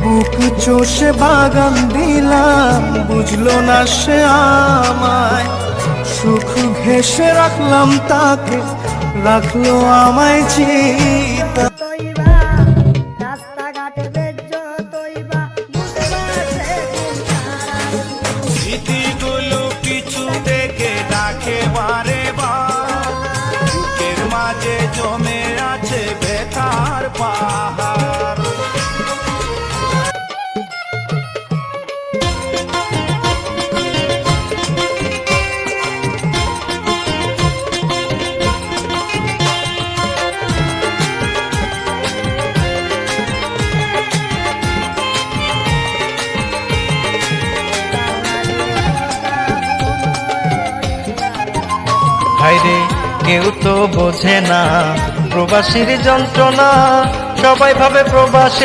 বুক চষে বাগান দিলাম, বুঝলো না সে আমায়। সুখ ঘেঁষে রাখলাম তাকে, রাখলো আমায় চিতা। স্মৃতিগুলো কিছু দেখে ডাকে বারে বার, বুকের মাঝে জমে আছে ব্যথার পাহাড়। হায়রে কেউ তো বোঝে না প্রবাসীর যন্ত্রণা, সবাই ভাবে প্রবাসে